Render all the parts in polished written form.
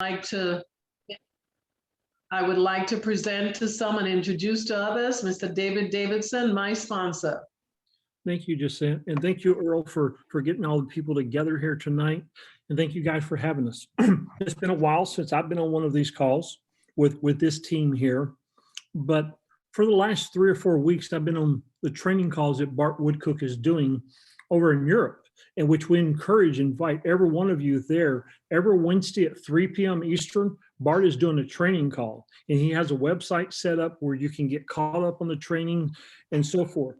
like to I would like to present to some and introduce to others Mr. David Davidson, my sponsor. Thank you, Jacinth, and thank you, Earl, for getting all the people together here tonight. And thank you guys for having us. It's been a while since I've been on one of these calls with this team here, but for the last 3 or 4 weeks, I've been on the training calls that Bart Woodcock is doing over in Europe, in which we invite every one of you there. Every Wednesday at 3 p.m. Eastern, Bart is doing a training call, and he has a website set up where you can get caught up on the training and so forth.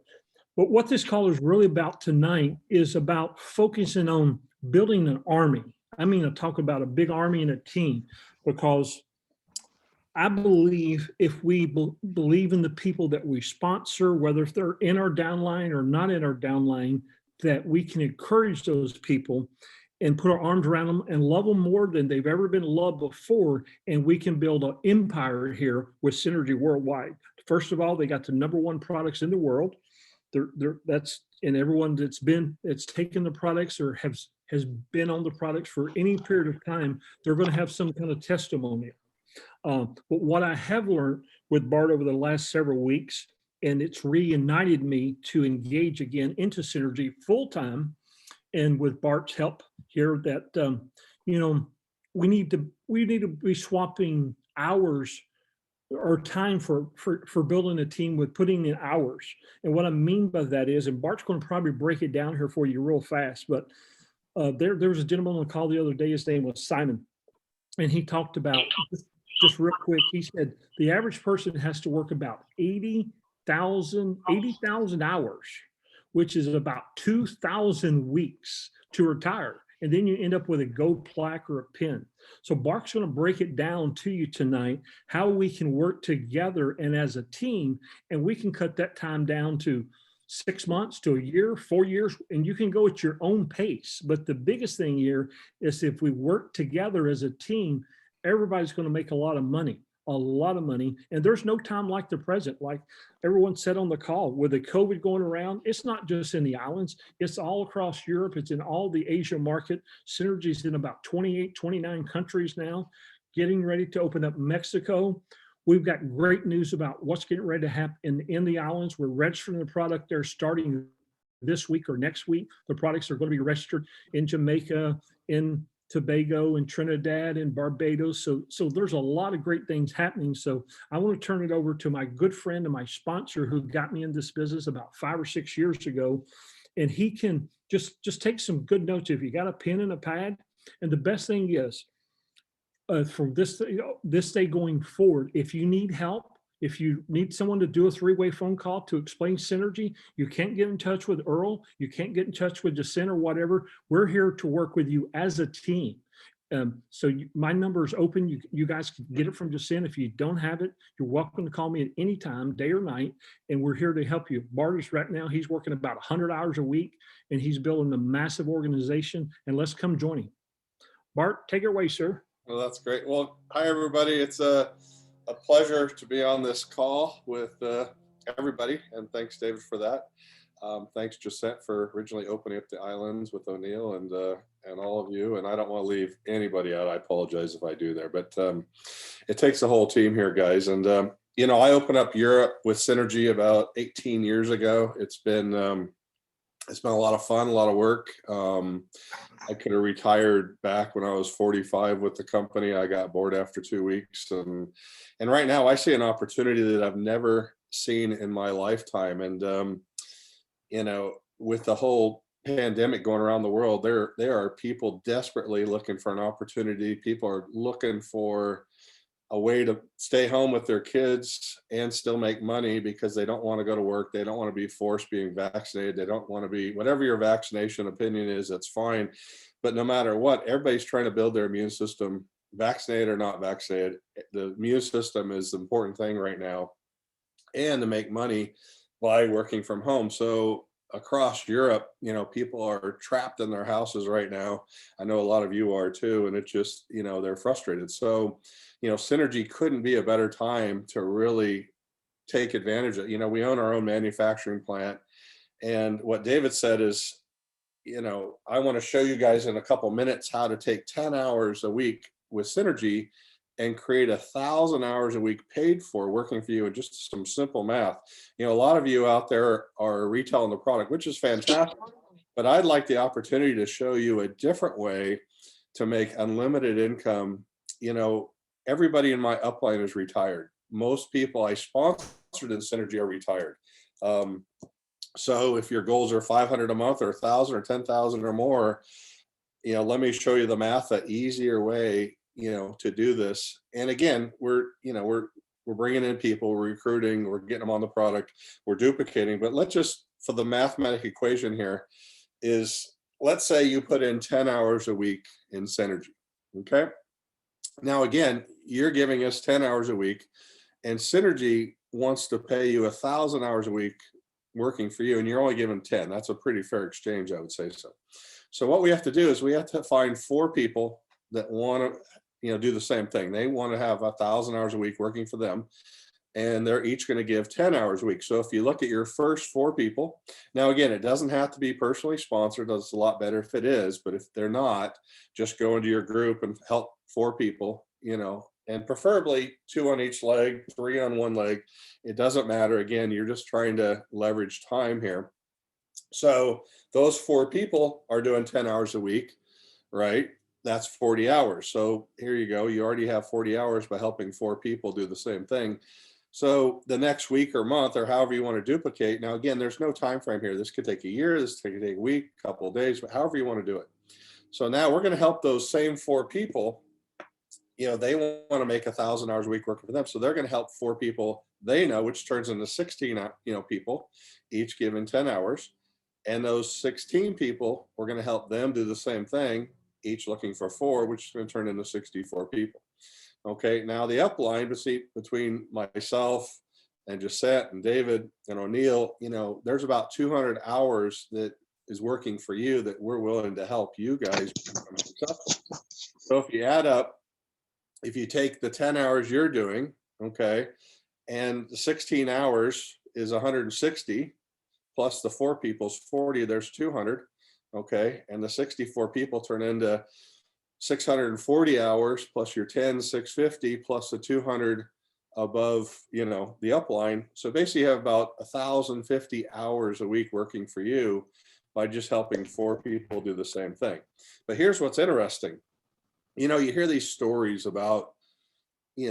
But what this call is really about tonight is about focusing on building an army. I mean, I talk about a big army and a team, because I believe if we believe in the people that we sponsor, whether if they're in our downline or not in our downline, that we can encourage those people and put our arms around them and love them more than they've ever been loved before. And we can build an empire here with Synergy worldwide. First of all, they got the #1 products in the world. And everyone that's taken the products or has been on the products for any period of time, they're going to have some kind of testimony. But what I have learned with Bart over the last several weeks, and it's reunited me to engage again into Synergy full time, and with Bart's help here, that we need to be swapping hours or time for building a team with putting in hours. And what I mean by that is, and Bart's going to probably break it down here for you real fast, but there was a gentleman on the call the other day, his name was Simon, and he talked about, just real quick, he said the average person has to work about 80,000 hours, which is about 2,000 weeks to retire. And then you end up with a gold plaque or a pin. So Bart's going to break it down to you tonight, how we can work together and as a team, and we can cut that time down to 6 months to a year, 4 years, and you can go at your own pace. But the biggest thing here is if we work together as a team, everybody's going to make a lot of money. And there's no time like the present. Like everyone said on the call, with the COVID going around, it's not just in the islands, it's all across Europe. It's in all the Asia market. Synergy's in about 28, 29 countries now, getting ready to open up Mexico. We've got great news about what's getting ready to happen in the islands. We're registering the product there starting this week or next week. The products are going to be registered in Jamaica, in Tobago and Trinidad and Barbados. So there's a lot of great things happening. So I want to turn it over to my good friend and my sponsor who got me in this business about 5 or 6 years ago. And he can just take some good notes if you got a pen and a pad. And the best thing is, from this day going forward, if you need help, if you need someone to do a 3-way phone call to explain Synergy, you can't get in touch with Earl, you can't get in touch with Jacinth or whatever, we're here to work with you as a team. My number is open. You guys can get it from Jacinth. If you don't have it, you're welcome to call me at any time, day or night, and we're here to help you. Bart is right now, he's working about 100 hours a week, and he's building a massive organization, and let's come join him. Bart, take it away, sir. Well, that's great. Well, hi, everybody. It's a pleasure to be on this call with everybody, and thanks, David, for that. Thanks, Jacinth, for originally opening up the islands with O'Neill and all of you. And I don't want to leave anybody out. I apologize if I do there, but it takes a whole team here, guys. And I opened up Europe with Synergy about 18 years ago. It's been a lot of fun, a lot of work. I could have retired back when I was 45 with the company. I got bored after 2 weeks. And right now I see an opportunity that I've never seen in my lifetime. And, with the whole pandemic going around the world, there are people desperately looking for an opportunity. People are looking for a way to stay home with their kids and still make money because they don't want to go to work. They don't want to be forced being vaccinated. They don't want to be, whatever your vaccination opinion is, that's fine. But no matter what, everybody's trying to build their immune system, vaccinated or not vaccinated. The immune system is the important thing right now, and to make money by working from home. So across Europe, people are trapped in their houses right now. I know a lot of you are too, and it just, they're frustrated. So, Synergy couldn't be a better time to really take advantage of. We own our own manufacturing plant, and what David said is, I want to show you guys in a couple minutes how to take 10 hours a week with Synergy and create 1,000 hours a week paid for working for you, and just some simple math. A lot of you out there are retailing the product, which is fantastic, but I'd like the opportunity to show you a different way to make unlimited income. Everybody in my upline is retired. Most people I sponsored in Synergy are retired. So if your goals are 500 a month or 1,000 or 10,000 or more, let me show you the math, an easier way, to do this. And again, we're bringing in people, we're recruiting, we're getting them on the product, we're duplicating. But let's just, for the mathematical equation here, is let's say you put in 10 hours a week in Synergy. Okay. Now, again, you're giving us 10 hours a week, and Synergy wants to pay you 1,000 hours a week working for you, and you're only given 10. That's a pretty fair exchange, I would say so. So what we have to do is we have to find 4 people that want to, do the same thing. They want to have 1,000 hours a week working for them, and they're each going to give 10 hours a week. So if you look at your first 4 people, now again, it doesn't have to be personally sponsored. It's a lot better if it is, but if they're not, just go into your group and help 4 people, and preferably 2 on each leg, 3 on one leg. It doesn't matter. Again, you're just trying to leverage time here. So those 4 people are doing 10 hours a week, right? That's 40 hours. So here you go. You already have 40 hours by helping 4 people do the same thing. So the next week or month, or however you want to duplicate. Now, again, there's no time frame here. This could take a year, this could take a week, a couple of days, but however you want to do it. So now we're going to help those same 4 people. They want to make 1,000 hours a week working for them. So they're going to help 4 people they know, which turns into 16, people, each given 10 hours. And those 16 people, we're going to help them do the same thing, each looking for 4, which is going to turn into 64 people. Okay, now the upline between myself and Josette and David and O'Neill, there's about 200 hours that is working for you that we're willing to help you guys become successful. So if you add up, if you take the 10 hours you're doing, okay, and the 16 hours is 160, plus the 4 people's 40, there's 200, okay, and the 64 people turn into 640 hours, plus your 10, 650, plus the 200 above, the upline. So basically you have about 1,050 hours a week working for you by just helping 4 people do the same thing. But here's what's interesting. You hear these stories about,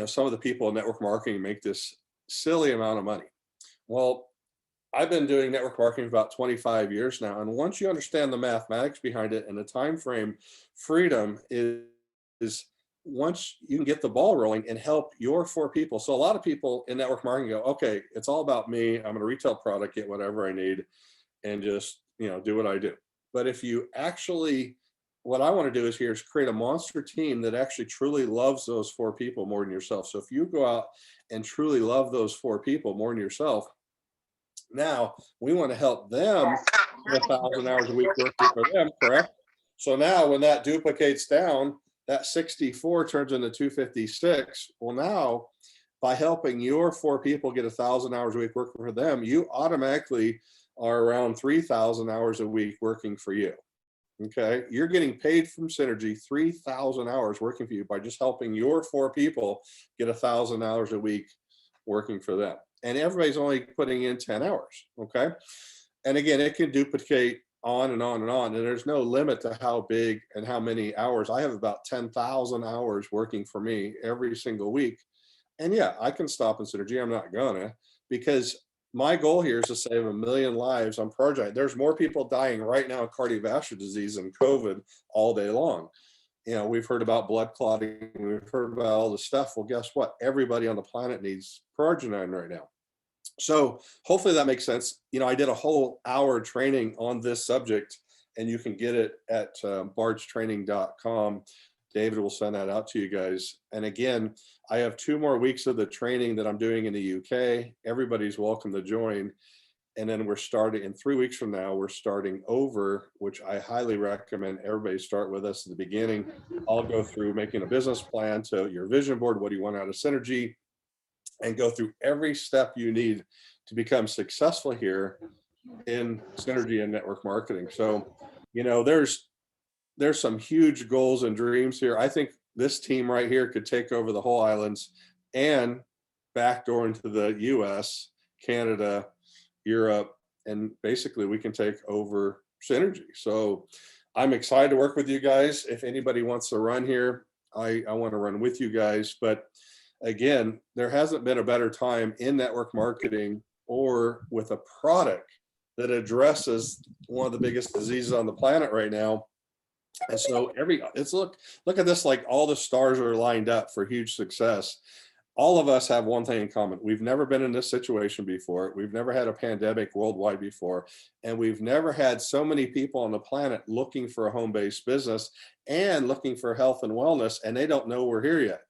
some of the people in network marketing make this silly amount of money. Well, I've been doing network marketing for about 25 years now. And once you understand the mathematics behind it and the time frame, freedom is once you can get the ball rolling and help your 4 people. So a lot of people in network marketing go, okay, it's all about me. I'm going to retail product, get whatever I need, and just, do what I do. But if you actually, what I want to do is create a monster team that actually truly loves those 4 people more than yourself. So if you go out and truly love those 4 people more than yourself, now we want to help them 1,000 hours a week working for them, correct? So now when that duplicates down, that 64 turns into 256. Well, now by helping your 4 people get 1,000 hours a week working for them, you automatically are around 3,000 hours a week working for you. Okay, you're getting paid from Synergy 3,000 hours working for you by just helping your 4 people get 1,000 hours a week working for them. And everybody's only putting in 10 hours. Okay. And again, it can duplicate on and on and on. And there's no limit to how big and how many hours. I have about 10,000 hours working for me every single week. And yeah, I can stop in Synergy. I'm not gonna, because my goal here is to save 1 million lives on Project. There's more people dying right now of cardiovascular disease and COVID all day long. We've heard about blood clotting. We've heard about all this stuff. Well, guess what? Everybody on the planet needs progenine right now. So hopefully that makes sense. I did a whole hour training on this subject, and you can get it at bartstraining.com. David will send that out to you guys. And again, I have 2 more weeks of the training that I'm doing in the UK. Everybody's welcome to join. And then we're starting in 3 weeks from now, we're starting over, which I highly recommend everybody start with us at the beginning. I'll go through making a business plan to your vision board. What do you want out of Synergy? And go through every step you need to become successful here in Synergy and network marketing. So, there's some huge goals and dreams here. I think this team right here could take over the whole islands and backdoor into the US, Canada, Europe, and basically we can take over Synergy. So I'm excited to work with you guys. If anybody wants to run here, I want to run with you guys. But again, there hasn't been a better time in network marketing or with a product that addresses one of the biggest diseases on the planet right now. And so look at this, like all the stars are lined up for huge success. All of us have one thing in common. We've never been in this situation before. We've never had a pandemic worldwide before. And we've never had so many people on the planet looking for a home-based business and looking for health and wellness, and they don't know we're here yet.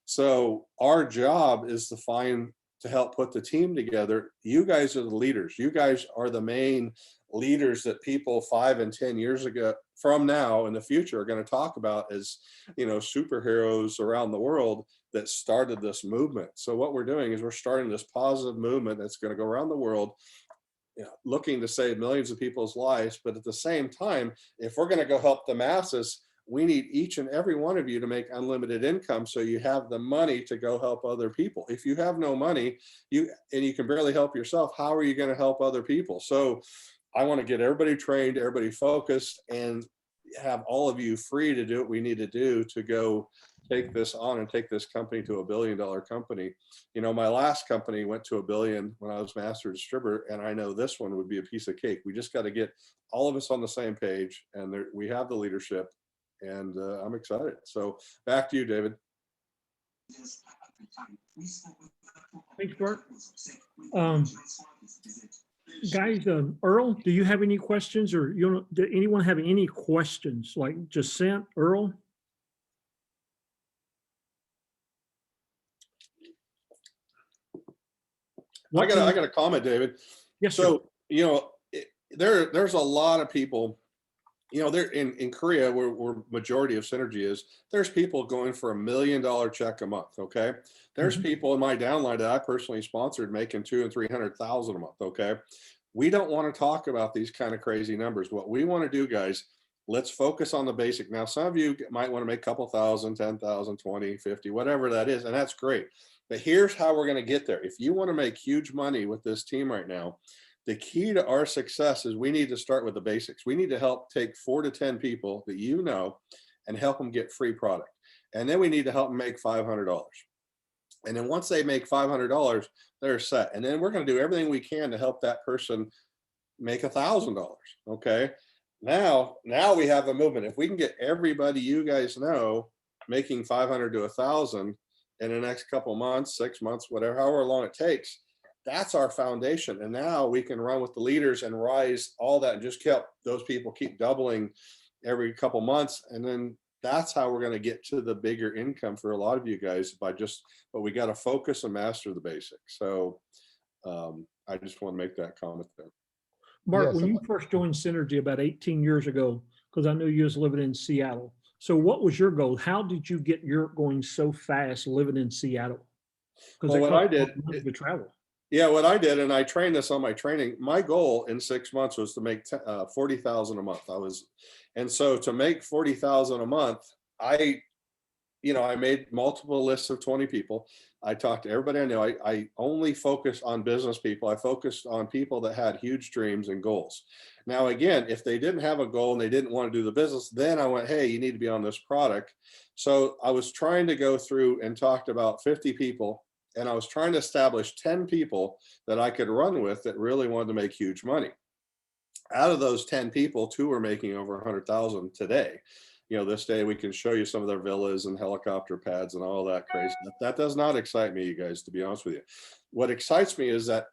So our job is to help put the team together. You guys are the leaders. You guys are the main leaders that people 5 and 10 years ago from now in the future are going to talk about as, superheroes around the world that started this movement. So what we're doing is we're starting this positive movement that's going to go around the world, looking to save millions of people's lives. But at the same time, if we're going to go help the masses, we need each and every one of you to make unlimited income so you have the money to go help other people. If you have no money, you can barely help yourself, how are you going to help other people? So I want to get everybody trained, everybody focused, and have all of you free to do what we need to do to go take this on and take this company to $1 billion company. My last company went to $1 billion when I was master distributor, and I know this one would be a piece of cake. We just got to get all of us on the same page, and we have the leadership, and I'm excited. So back to you, David. Thanks, Bart. Guys, Earl, do you have any questions, or do anyone have any questions? Like Jacinth, Earl? I got a comment, David. Yes, so sir. There's a lot of people, there in Korea where majority of Synergy is, there's people going for $1 million check a month. Okay. There's people in my downline that I personally sponsored making $200,000 and $300,000 a month. Okay. We don't want to talk about these kind of crazy numbers. What we want to do, guys, let's focus on the basic. Now, some of you might want to make a couple thousand, 10,000, 20, 50, whatever that is. And that's great. But here's how we're going to get there. If you want to make huge money with this team right now, the key to our success is we need to start with the basics. We need to help take 4 to 10 people that and help them get free product. And then we need to help them make $500. And then once they make $500, they're set. And then we're going to do everything we can to help that person make $1,000. Okay. Now we have a movement. If we can get everybody you guys know making 500 to 1,000 in the next couple months, 6 months, whatever, however long it takes, that's our foundation. And now we can run with the leaders and rise all that and just those people keep doubling every couple months. And then that's how we're going to get to the bigger income for a lot of you guys but we got to focus and master the basics. So I just want to make that comment there. Bart, when you first joined Synergy about 18 years ago, because I knew you was living in Seattle. So what was your goal? How did you get going so fast living in Seattle? Well, what I did to travel. Yeah, what I did, and I trained this on my training, my goal in 6 months was to make $40,000 a month. And so to make $40,000 a month, I made multiple lists of 20 people. I talked to everybody I know. I only focused on business people. I focused on people that had huge dreams and goals. Now, again, if they didn't have a goal and they didn't want to do the business, then I went, hey, you need to be on this product. So I was trying to go through and talked about 50 people. And I was trying to establish 10 people that I could run with that really wanted to make huge money. Out of those 10 people, 2 are making over 100,000 today. This day we can show you some of their villas and helicopter pads and all that crazy. That does not excite me, you guys, to be honest with you. What excites me is that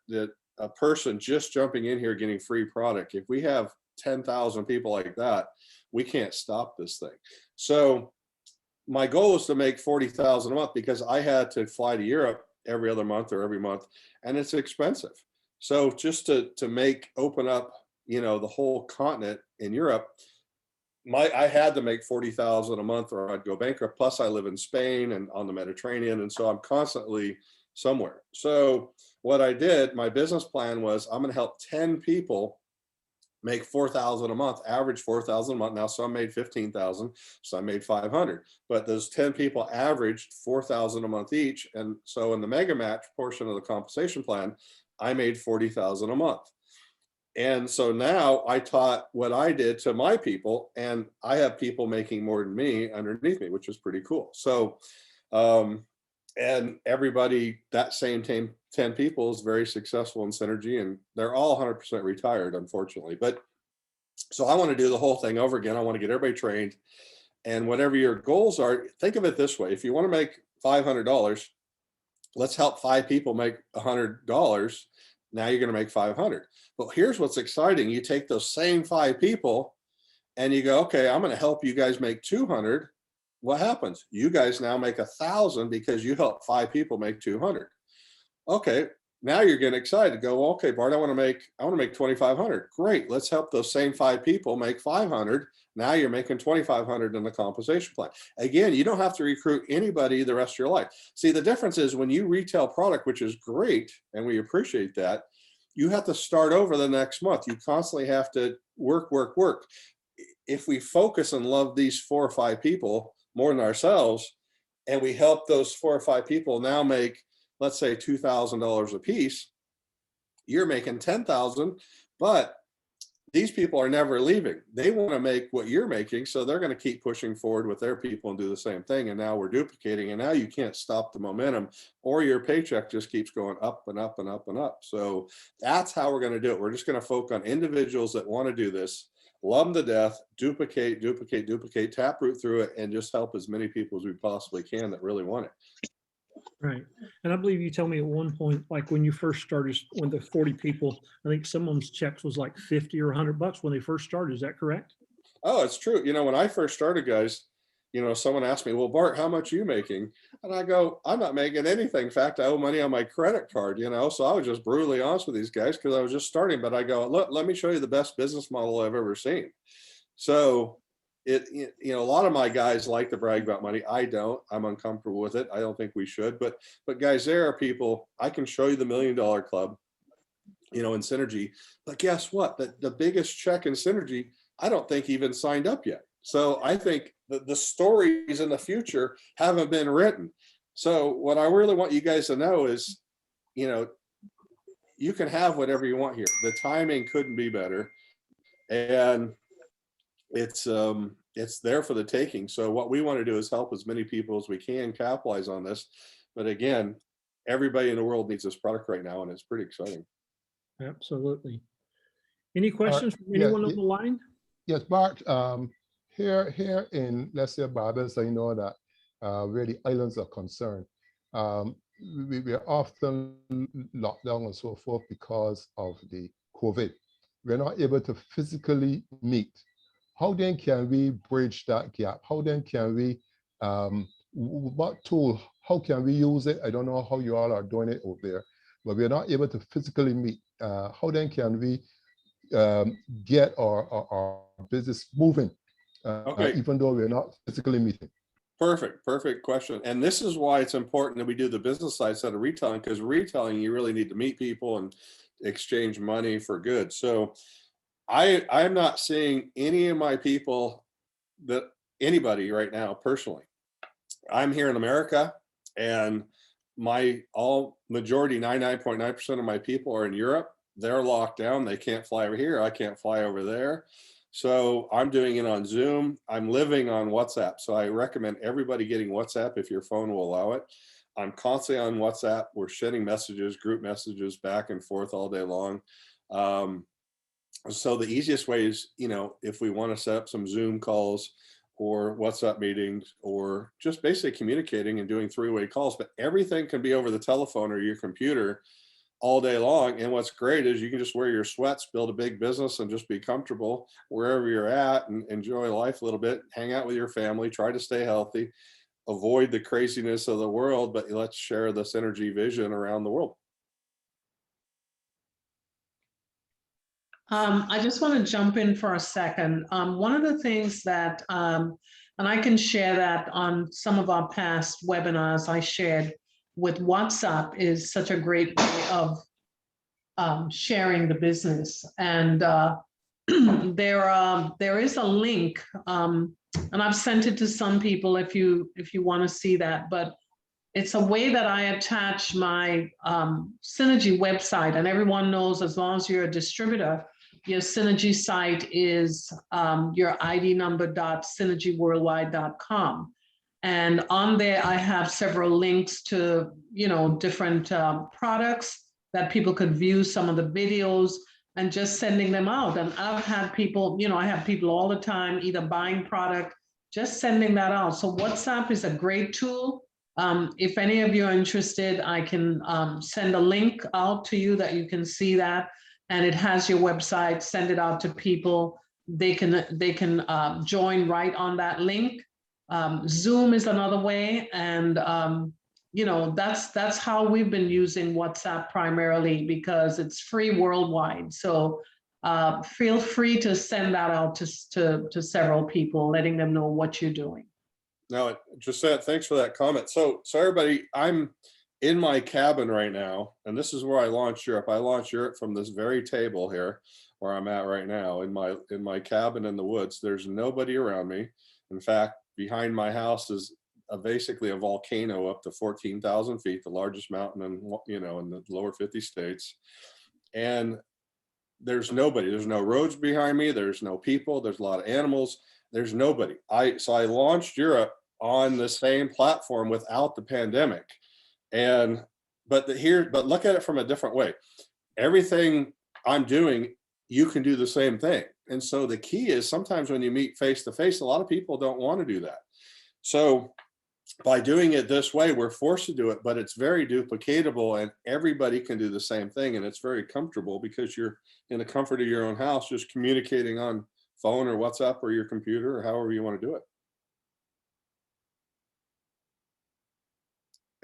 a person just jumping in here getting free product. If we have 10,000 people like that, we can't stop this thing. So my goal was to make 40,000 a month because I had to fly to Europe every other month or every month, and it's expensive. So just to open up, the whole continent in Europe, I had to make 40,000 a month or I'd go bankrupt. Plus I live in Spain and on the Mediterranean. And so I'm constantly somewhere. So what I did, my business plan was I'm going to help 10 people make 4,000 a month, average 4,000 a month. Now some made 15,000, some made 500, but those 10 people averaged 4,000 a month each. And so in the mega match portion of the compensation plan, I made 40,000 a month. And so now I taught what I did to my people, and I have people making more than me underneath me, which is pretty cool. So, and everybody, that same 10 people is very successful in Synergy, and they're all 100% retired, unfortunately. But so I want to do the whole thing over again. I want to get everybody trained, and whatever your goals are, think of it this way. If you want to make $500, let's help 5 people make $100. Now you're going to make 500. But here's what's exciting. You take those same 5 people and you go, okay, I'm going to help you guys make 200. What happens? You guys now make 1,000 because you helped 5 people make 200. Okay, now you're getting excited. Go, well, okay, Bart, I want to make 2,500. Great, let's help those same 5 people make 500. Now you're making 2,500 in the compensation plan. Again, you don't have to recruit anybody the rest of your life. See, the difference is when you retail product, which is great, and we appreciate that, you have to start over the next month. You constantly have to work. If we focus and love these 4 or 5 people more than ourselves, and we help those 4 or 5 people now make, let's say, $2,000 a piece, you're making 10,000, but these people are never leaving. They want to make what you're making, so they're going to keep pushing forward with their people and do the same thing. And now we're duplicating, and now you can't stop the momentum, or your paycheck just keeps going up and up and up and up. So that's how we're going to do it. We're just going to focus on individuals that want to do this, love them to death, duplicate, taproot through it, and just help as many people as we possibly can that really want it. Right. And I believe you told me at one point, like when you first started, when the 40 people, I think some of them's checks was like 50 or $100 when they first started. Is that correct? Oh, it's true. You know, when I first started, guys, you know, someone asked me, well, Bart, how much are you making? And I go, I'm not making anything. In fact, I owe money on my credit card, you know, so I was just brutally honest with these guys because I was just starting. But I go, look, let me show you the best business model I've ever seen. So you know, a lot of my guys like to brag about money. I don't. I'm uncomfortable with it. I don't think we should. But guys, there are people, I can show you the $1 Million Club, you know, in Synergy. But guess what? The biggest check in Synergy, I don't think even signed up yet. So I think the stories in the future haven't been written. So what I really want you guys to know is, you know, you can have whatever you want here. The timing couldn't be better. And it's there for the taking. So what we want to do is help as many people as we can capitalize on this. But again, everybody in the world needs this product right now, and it's pretty exciting. Absolutely. Any questions from anyone on the line? Yes, Bart. Here in, let's say, Barbados, I know that where the islands are concerned, we are often locked down and so forth because of the COVID. We're not able to physically meet. How then can we bridge that gap? How then can we, what tool, how can we use it? I don't know how you all are doing it over there, but we're not able to physically meet. How then can we get our business moving, even though we're not physically meeting? Perfect question. And this is why it's important that we do the business side instead of retailing, because retailing, you really need to meet people and exchange money for goods. So I'm not seeing any of my people, that anybody right now personally. I'm here in America, and majority 99.9% of my people are in Europe. They're locked down. They can't fly over here. I can't fly over there. So I'm doing it on Zoom. I'm living on WhatsApp. So I recommend everybody getting WhatsApp if your phone will allow it. I'm constantly on WhatsApp. We're sending messages, group messages back and forth all day long. So the easiest way is, you know, if we want to set up some Zoom calls or WhatsApp meetings or just basically communicating and doing 3-way calls, but everything can be over the telephone or your computer all day long. And what's great is you can just wear your sweats, build a big business, and just be comfortable wherever you're at and enjoy life a little bit, hang out with your family, try to stay healthy, avoid the craziness of the world, but let's share the Synergy vision around the world. I just want to jump in for a second. One of the things that, and I can share that on some of our past webinars I shared with WhatsApp, is such a great way of sharing the business. And there is a link, and I've sent it to some people if you want to see that, but it's a way that I attach my Synergy website, and everyone knows as long as you're a distributor, your Synergy site is your ID number.synergyworldwide.com. And on there, I have several links to, different products that people could view some of the videos and just sending them out. And I've had people, I have people all the time either buying product, just sending that out. So WhatsApp is a great tool. If any of you are interested, I can send a link out to you that you can see that, and it has your website. Send it out to people. They can join right on that link. Zoom is another way, and that's how we've been using WhatsApp primarily, because it's free worldwide. So feel free to send that out to several people, letting them know what you're doing. No, Gisette, thanks for that comment. So everybody, I'm in my cabin right now, and this is where I launched Europe. I launched Europe from this very table here where I'm at right now in my cabin in the woods. There's nobody around me. In fact, behind my house is basically a volcano up to 14,000 feet, the largest mountain in the lower 50 states. And there's nobody. There's no roads behind me. There's no people. There's a lot of animals. There's nobody. So I launched Europe on the same platform without the pandemic. But look at it from a different way. Everything I'm doing, you can do the same thing. And so the key is sometimes when you meet face to face, a lot of people don't want to do that. So by doing it this way, we're forced to do it, but it's very duplicatable and everybody can do the same thing. And it's very comfortable because you're in the comfort of your own house, just communicating on phone or WhatsApp or your computer or however you want to do it.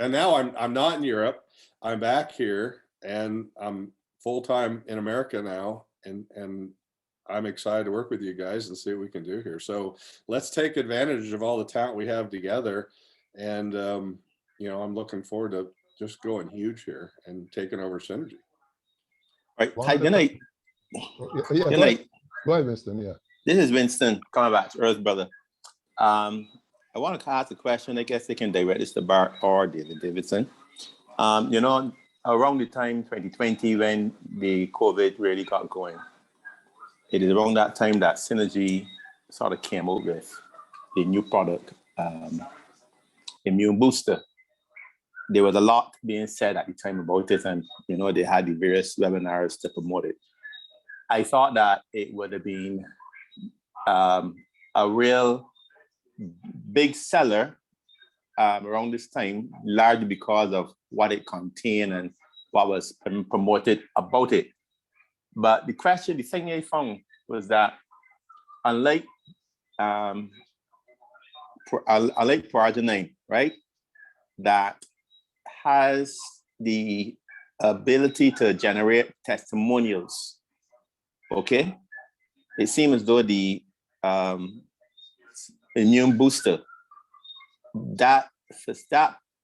And now I'm not in Europe. I'm back here and I'm full-time in America now. And I'm excited to work with you guys and see what we can do here. So let's take advantage of all the talent we have together. And, I'm looking forward to just going huge here and taking over Synergy. Right. Hi, good night. Yeah, Good night. Go ahead, Winston. Yeah. This is Winston coming back to Earth, brother. I want to ask a question. I guess they can direct this to Bart or David Davidson. Around the time 2020 when the COVID really got going, it is around that time that Synergy sort of came out with the new product, Immune Booster. There was a lot being said at the time about it, and they had the various webinars to promote it. I thought that it would have been a real big seller around this time, largely because of what it contained and what was promoted about it. But the thing I found was that unlike Progenine, right, that has the ability to generate testimonials, okay? It seems as though the Immune Booster, that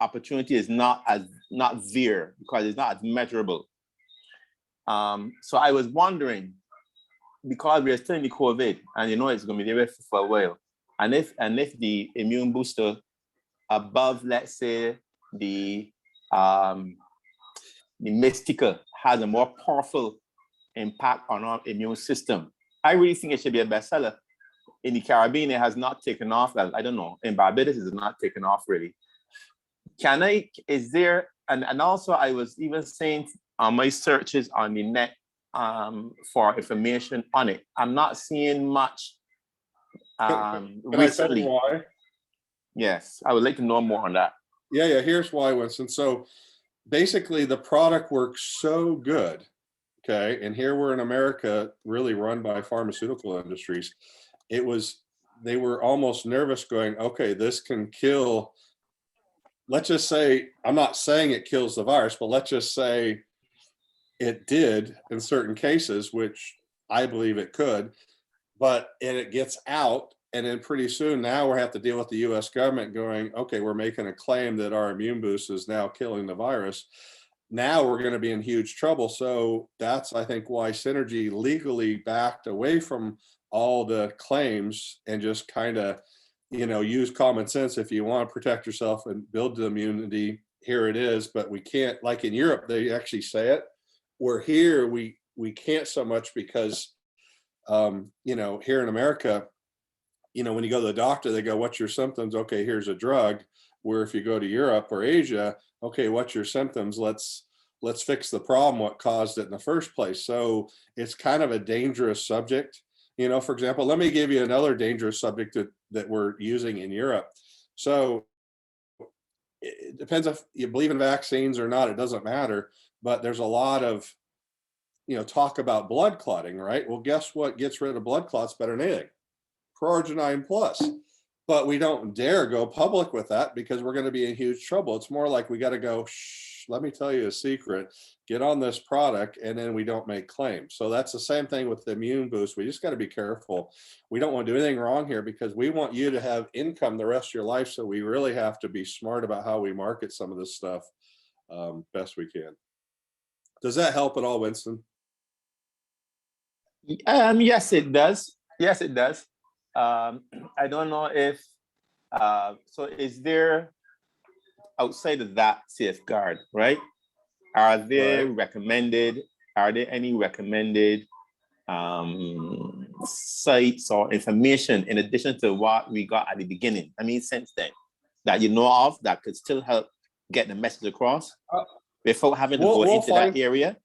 opportunity is not there because it's not as measurable. So I was wondering, because we're still in the COVID and it's going to be there for a while, and if the Immune Booster above, let's say, the Mystica has a more powerful impact on our immune system, I really think it should be a bestseller. In the Caribbean, it has not taken off. Well, I don't know. In Barbados, it has not taken off really. And also I was even saying on my searches on the net for information on it, I'm not seeing much Can recently. I tell you why? Yes, I would like to know more on that. Yeah. Here's why, Winston. So basically the product works so good. Okay. And here we're in America, really run by pharmaceutical industries. They were almost nervous going, okay, this can kill, let's just say, I'm not saying it kills the virus, but let's just say it did in certain cases, which I believe it could, and it gets out. And then pretty soon now we have to deal with the US government going, okay, we're making a claim that our immune boost is now killing the virus. now we're going to be in huge trouble. So that's, I think, why Synergy legally backed away from all the claims and just kind of, use common sense. If you want to protect yourself and build the immunity, here it is. But we can't, like in Europe, they actually say it. Where here we can't so much because, here in America, when you go to the doctor, they go, "What's your symptoms?" Okay, here's a drug. Where if you go to Europe or Asia, okay, what's your symptoms? Let's fix the problem, what caused it in the first place. So it's kind of a dangerous subject. For example, let me give you another dangerous subject that we're using in Europe. So it depends if you believe in vaccines or not, it doesn't matter. But there's a lot of, talk about blood clotting, right? Well, guess what gets rid of blood clots better than anything? Proarginine plus. But we don't dare go public with that because we're going to be in huge trouble. It's more like we got to go, shh, let me tell you a secret, get on this product, and then we don't make claims. So that's the same thing with the immune boost. We just got to be careful. We don't want to do anything wrong here because we want you to have income the rest of your life. So we really have to be smart about how we market some of this stuff best we can. Does that help at all, Winston? Yes, it does. Yes, it does. I don't know if, so is there, outside of that safeguard, right? Are there any recommended sites or information in addition to what we got at the beginning? I mean, since then, that you know of that could still help get the message across without having to go into that area?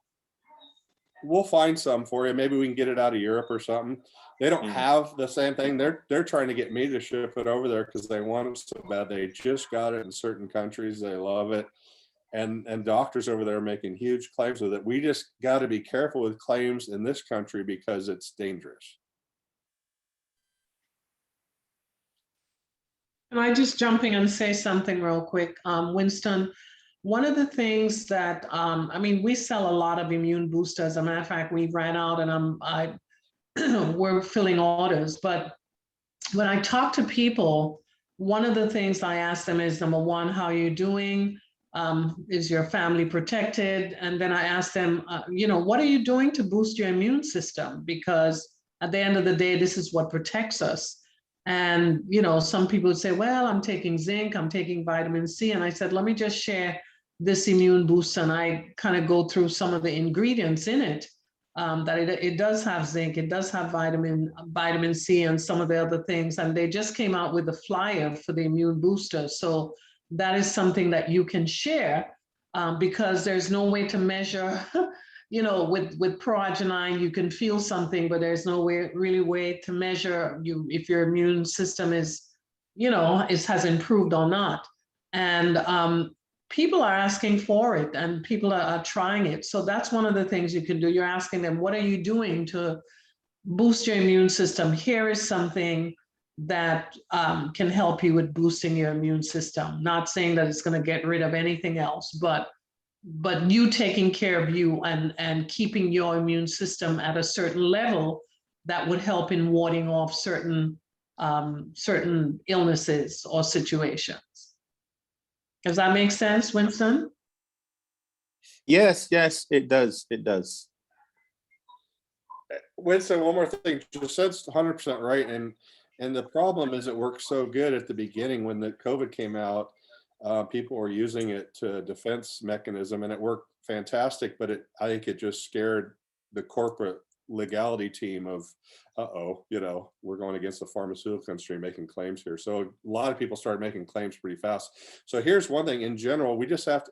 We'll find some for you. Maybe we can get it out of Europe or something. They don't have the same thing. They're trying to get me to ship it over there because they want it so bad. They just got it in certain countries. They love it. And doctors over there are making huge claims with it. We just got to be careful with claims in this country because it's dangerous. Can I just jump in and say something real quick? Winston, one of the things that, we sell a lot of immune boosters. As a matter of fact, we ran out and we're filling orders. But when I talk to people, one of the things I ask them is, number one, how are you doing? Is your family protected? And then I ask them, what are you doing to boost your immune system? Because at the end of the day, this is what protects us. And, some people would say, well, I'm taking zinc, I'm taking vitamin C. And I said, let me just share this immune boost. And I kind of go through some of the ingredients in it. That it does have zinc, it does have vitamin C and some of the other things. And they just came out with a flyer for the immune booster. So that is something that you can share because there's no way to measure, with proarginine, you can feel something, but there's no way to measure if your immune system has improved or not. And people are asking for it and people are trying it. So that's one of the things you can do. You're asking them, what are you doing to boost your immune system? Here is something that can help you with boosting your immune system. Not saying that it's going to get rid of anything else, but you taking care of you and keeping your immune system at a certain level that would help in warding off certain illnesses or situations. Does that make sense, Winston? Yes, it does. It does. Winston, one more thing. Josette's 100% right. And the problem is it worked so good at the beginning when the COVID came out. People were using it to defense mechanism and it worked fantastic, but I think it just scared the corporate legality team of, we're going against the pharmaceutical industry making claims here. So a lot of people started making claims pretty fast. So here's one thing in general, we just have to,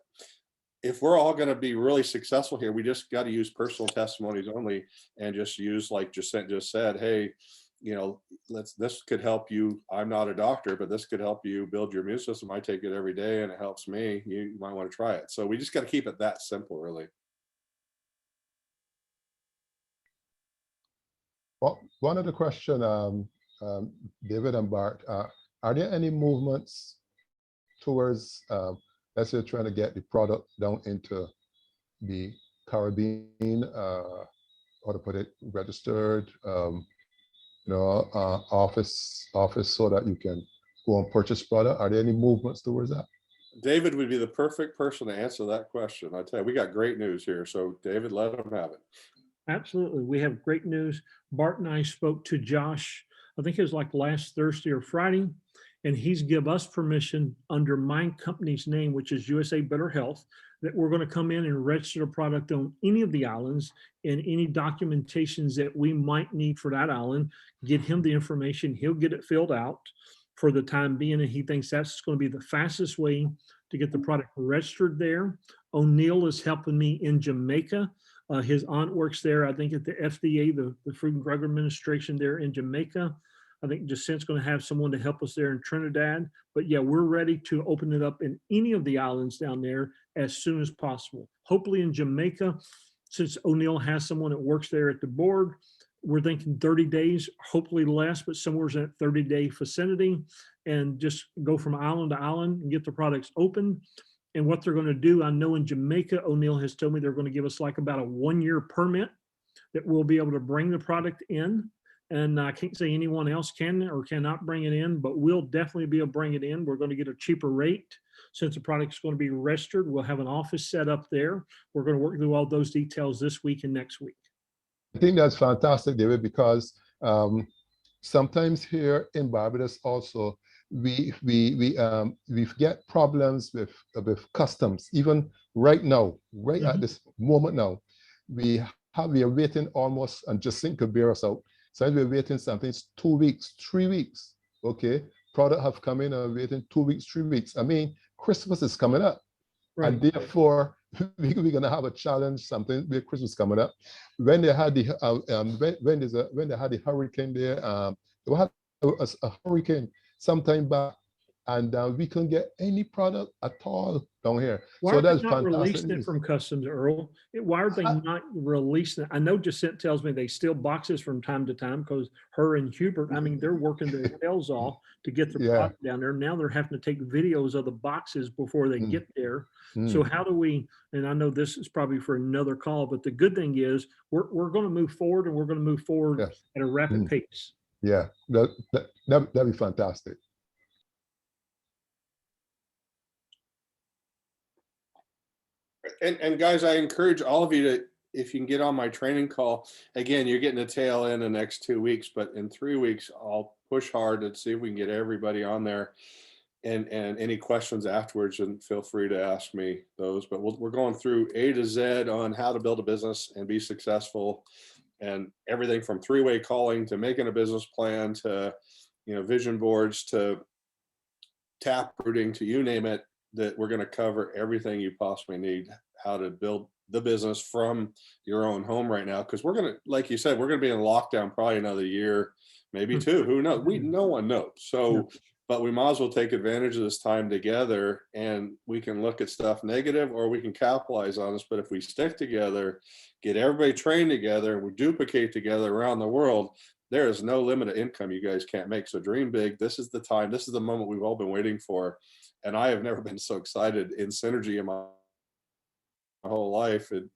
if we're all going to be really successful here, we just got to use personal testimonies only and just use, like Jacent just said, hey, this could help you. I'm not a doctor, but this could help you build your immune system. I take it every day and it helps me. You might want to try it. So we just got to keep it that simple, really. Well, one other question, David and Bart, are there any movements towards, let's say, trying to get the product down into the Caribbean, how to put it, registered, office so that you can go and purchase product? Are there any movements towards that? David would be the perfect person to answer that question. I tell you, we got great news here. So David, let him have it. Absolutely. We have great news. Bart and I spoke to Josh, I think it was like last Thursday or Friday, and he's give us permission under my company's name, which is USA Better Health, that we're going to come in and register the product on any of the islands and any documentations that we might need for that island, get him the information. He'll get it filled out for the time being, and he thinks that's going to be the fastest way to get the product registered there. O'Neill is helping me in Jamaica. His aunt works there, I think, at the FDA, the Food and Drug Administration there in Jamaica. I think Jacinth's going to have someone to help us there in Trinidad. But yeah, we're ready to open it up in any of the islands down there as soon as possible. Hopefully in Jamaica, since O'Neill has someone that works there at the board, we're thinking 30 days, hopefully less, but somewhere in that 30-day vicinity, and just go from island to island and get the products open. And what they're going to do, I know in Jamaica, O'Neill has told me they're going to give us like about a 1-year permit that we'll be able to bring the product in. And I can't say anyone else can or cannot bring it in, but we'll definitely be able to bring it in. We're going to get a cheaper rate since the product is going to be registered. We'll have an office set up there. We're going to work through all those details this week and next week. I think that's fantastic, David, because sometimes here in Barbados also, we get problems with customs. Even right now, at this moment now, we are waiting almost, and Jacinth could bear us out. So we're waiting something 2 weeks, 3 weeks. Okay, product have come in and waiting 2 weeks, 3 weeks. I mean, Christmas is coming up, right. And therefore we're gonna have a challenge. Something with Christmas coming up. When they had the when they had the hurricane there, they had a hurricane sometime back, and we couldn't get any product at all down here. Why so are they that's not fantastic releasing it news. from customs, Earl? Why are they not releasing it? I know Jacinth tells me they steal boxes from time to time because her and Hubert, I mean, they're working their tails off to get the product down there. Now they're having to take videos of the boxes before they get there. So how do we, and I know this is probably for another call, but the good thing is we're going to move forward, and we're going to move forward at a rapid pace. Yeah, that'd be fantastic. And guys, I encourage all of you to, if you can get on my training call, again, you're getting a tail in the next 2 weeks, but in 3 weeks, I'll push hard to see if we can get everybody on there. And any questions afterwards, and feel free to ask me those. But we're going through A to Z on how to build a business and be successful, and everything from three-way calling to making a business plan to, vision boards to tap rooting to you name it. That we're going to cover everything you possibly need, how to build the business from your own home right now. Because we're going to, like you said, we're going to be in lockdown probably another year, maybe two. Who knows? No one knows. So, but we might as well take advantage of this time together, and we can look at stuff negative or we can capitalize on this. But if we stick together, get everybody trained together, and we duplicate together around the world, there is no limit of income you guys can't make. So dream big. This is the time. This is the moment we've all been waiting for. And I have never been so excited in synergy in my whole life. I'm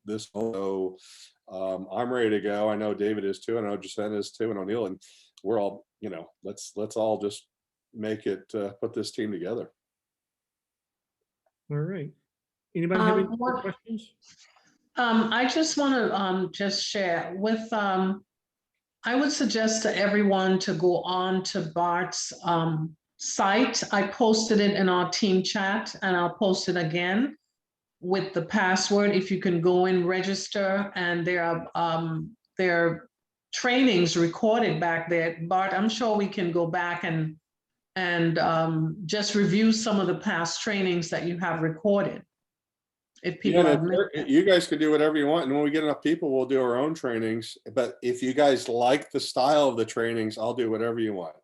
ready to go. I know David is too. I know Jacinth is too, and O'Neill. And we're all, let's all just make it, put this team together. All right. Anybody have any more questions? I just want to just share with, I would suggest to everyone to go on to Bart's site. I posted it in our team chat, and I'll post it again with the password. If you can go and register, and there are trainings recorded back there. Bart, I'm sure we can go back and just review some of the past trainings that you have recorded. If people you guys can do whatever you want, and when we get enough people, we'll do our own trainings. But if you guys like the style of the trainings, I'll do whatever you want.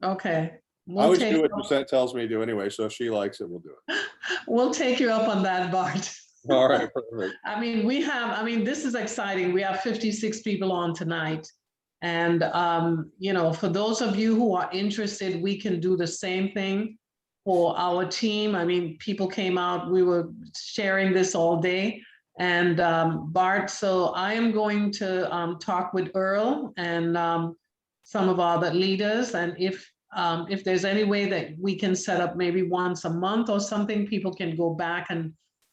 Okay. I always do what Jacinth tells me to do anyway, so if she likes it, we'll do it. We'll take you up on that, Bart. All right, perfect. I mean, this is exciting. We have 56 people on tonight. And, for those of you who are interested, we can do the same thing for our team. I mean, people came out, we were sharing this all day. And Bart, so I am going to talk with Earl and some of our other leaders. And if if there's any way that we can set up maybe once a month or something, people can go back and.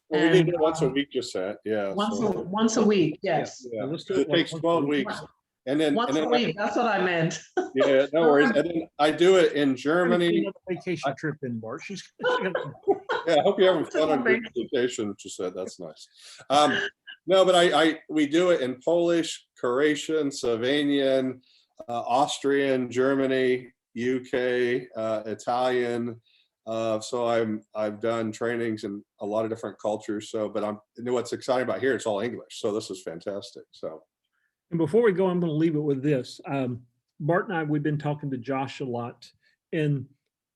Well, we did it and, once a week, just that, yeah. Once a week, yes. Yeah, Let's do it it like takes once a 12 week. weeks. And then, Once a I- week, that's what I meant. yeah, no worries. And then I do it in Germany. Another vacation trip in Bart. She's Yeah, I hope you're having fun on your vacation, which you said, that's nice. No, but we do it in Polish, Croatian, Slovenian, Austrian, Germany, UK, Italian. So I've done trainings in a lot of different cultures. So, but what's exciting about here, it's all English. So this is fantastic. So. And before we go, I'm going to leave it with this. Bart and I, we've been talking to Josh a lot. And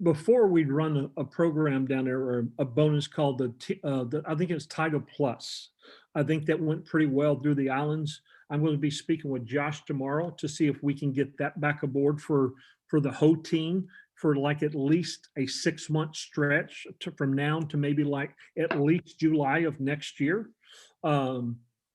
before we'd run a program down there, or a bonus called I think it's Title Plus. I think that went pretty well through the islands. I'm going to be speaking with Josh tomorrow to see if we can get that back aboard for the whole team for like at least a 6-month stretch from now to maybe like at least July of next year.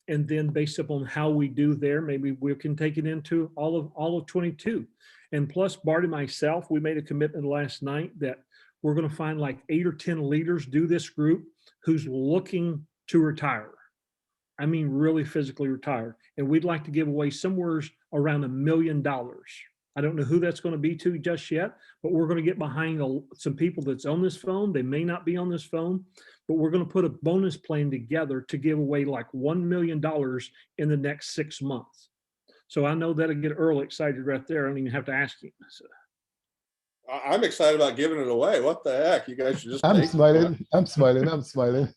And then based upon how we do there, maybe we can take it into all of 22. And plus Bart and myself, we made a commitment last night that we're going to find like 8 or 10 leaders do this group who's looking to retire. I mean, really physically retire. And we'd like to give away somewhere around $1 million. I don't know who that's going to be to just yet, but we're going to get behind some people that's on this phone. They may not be on this phone, but we're going to put a bonus plan together to give away like $1 million in the next 6 months. So I know that'll get Earl excited right there. I don't even have to ask him. So. I'm excited about giving it away. What the heck? You guys should just I'm take it. smiling. I'm smiling. I'm smiling.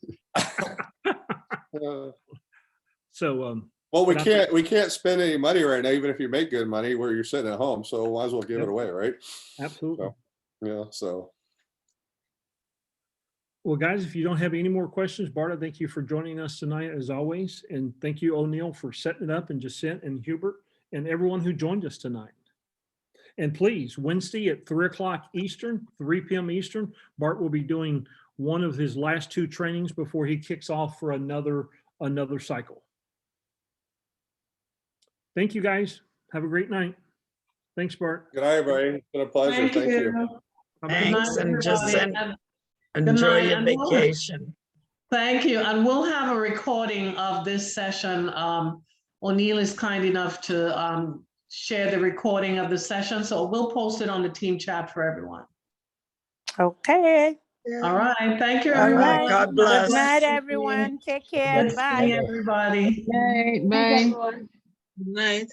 So Well, we can't spend any money right now, even if you make good money where you're sitting at home. So might as well give it away, right? absolutely. Yeah. So. Well, guys, if you don't have any more questions, Bart, I thank you for joining us tonight as always. And thank you, O'Neill, for setting it up, and Jacinth and Hubert and everyone who joined us tonight. And please, Wednesday at 3 o'clock Eastern, 3 p.m. Eastern, Bart will be doing one of his last 2 trainings before he kicks off for another cycle. Thank you, guys. Have a great night. Thanks, Bart. Good night, everybody. It's been a pleasure. Thank you. Bye-bye. Thanks, and everybody. Jacinth, And enjoy night, your and we'll- vacation. Thank you. And we'll have a recording of this session. O'Neill is kind enough to share the recording of the session. So we'll post it on the team chat for everyone. Okay. All right. Thank you, All everyone. right, God bless. Good night, everyone. Take care. Good Bye. seeing everybody. Night, Bye, bye. everyone. Good night.